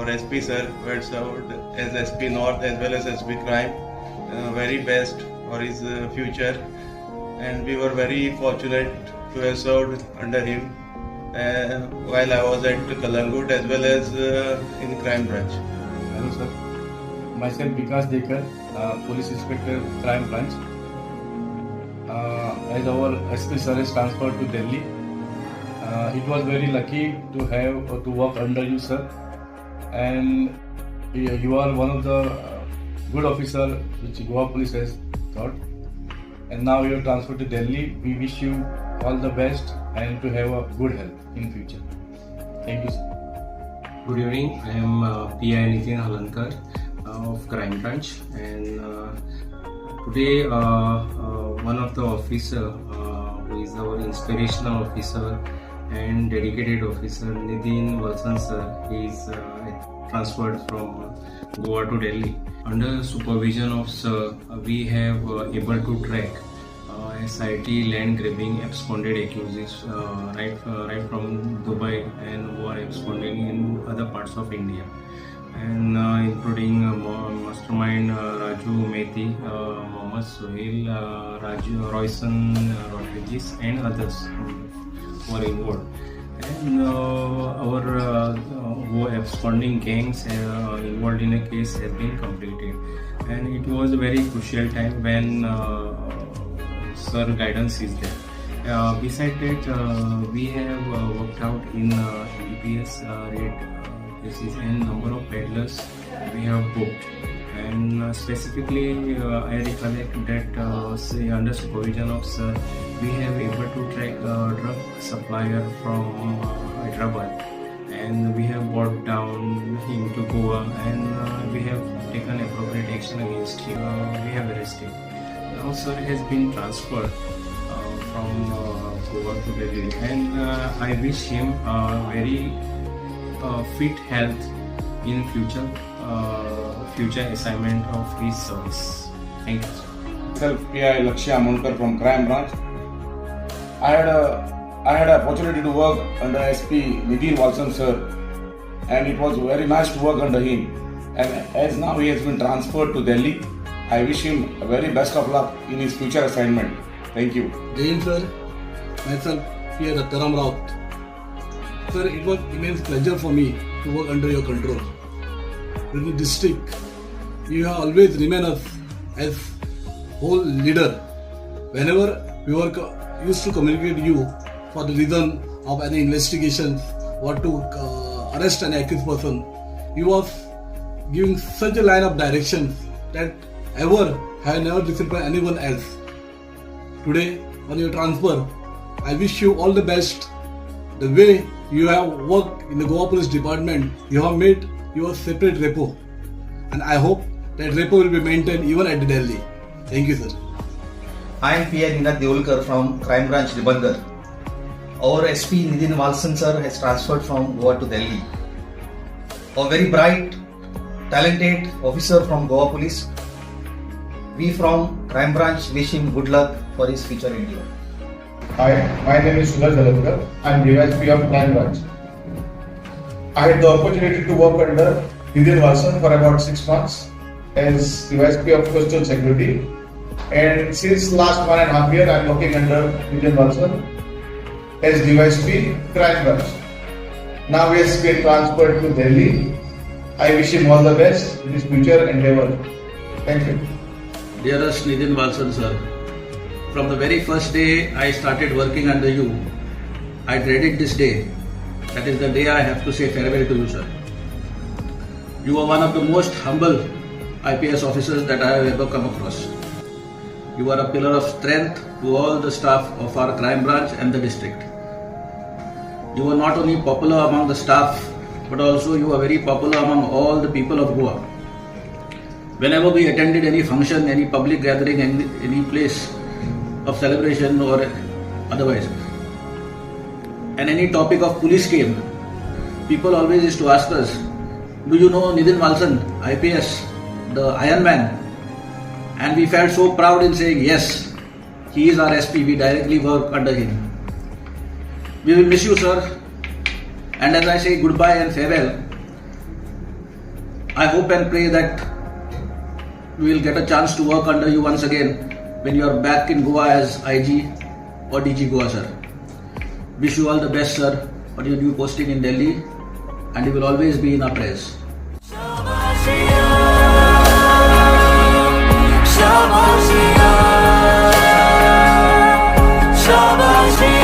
our SP sir who had served as SP North as well as SP Crime. Very best for his future, and we were very fortunate to have served under him while I was at Kalangut as well as in Crime Branch. Hello sir, myself Vikas Dekar, Police Inspector Crime Branch. As our SP sir is transferred to Delhi, it was very lucky to have to work under you sir, and you are one of the good officer which Goa Police has got, and now you are transferred to Delhi. We wish you all the best and to have a good health in future. Thank you sir. Good evening, I am PI Nitin Halankar of Crime Branch, and today one of the officer who is our inspirational officer and dedicated officer, Nitin Walsan sir, is transferred from Goa to Delhi. Under supervision of sir, we have able to track SIT land grabbing absconded accused right from Dubai and who are absconding in other parts of India, and including mastermind Raju Methi, Mohammad Sohail, Raju Royson Rodriguez, and others who are involved. And our who absconding gangs involved in a case has been completed, and it was a very crucial time when sir guidance is there. Besides that, we have worked out in EPS raid cases and number of peddlers we have booked, and specifically I recollect that under supervision of sir, we have able to track drug supplier from Hyderabad, and we have brought down him to Goa, and we have taken appropriate action against him. We have arrested. Now sir has been transferred from Goa to Delhi, and I wish him very fit health in future assignment of his service. Thank you. Myself, PI Lakshya Amonkar from Crime Branch. I had an opportunity to work under SP Nitin Walsan sir, and it was very nice to work under him. And as now he has been transferred to Delhi, I wish him a very best of luck in his future assignment. Thank you. Jain sir, myself P.A. Dattaram Raut. Sir, it was immense pleasure for me to work under your control. In the district, you have always remained us as whole leader. Whenever we were used to communicate you for the reason of any investigation or to arrest an accused person, you was giving such a line of direction that ever have never received by anyone else. Today, on your transfer, I wish you all the best. The way you have worked in the Goa Police Department, you have made your separate repo, and I hope that repo will be maintained even at Delhi. Thank you, sir. I am P.I. Ninath Deolkar from Crime Branch, Dibandar. Our SP Nitin Walsan sir has transferred from Goa to Delhi. A very bright, talented officer from Goa Police. We from Crime Branch wish him good luck for his future endeavor. Hi, my name is Suraj Jalapkar. I am DYSP of Crime Branch. I had the opportunity to work under Nitin Walsan for about 6 months as DYSP of Coastal Security, and since last 1.5 years I am working under Nitin Walsan as DYSP Crime Branch. Now he has been transferred to Delhi. I wish him all the best in his future endeavor. Thank you. Dearest Nitin Walsan sir, from the very first day I started working under you, I dreaded this day. That is the day I have to say farewell to you, sir. You are one of the most humble IPS officers that I have ever come across. You are a pillar of strength to all the staff of our crime branch and the district. You are not only popular among the staff, but also you are very popular among all the people of Goa. Whenever we attended any function, any public gathering, any place of celebration or otherwise, and any topic of police came, people always used to ask us, do you know Nitin Walsan, IPS, the Iron Man? And we felt so proud in saying, yes, he is our SP, we directly work under him. We will miss you, sir. And as I say goodbye and farewell, I hope and pray that we will get a chance to work under you once again when you are back in Goa as IG or DG Goa, sir. Wish you all the best, sir, for your new posting in Delhi, and you will always be in our prayers. Shabashia, Shabashia.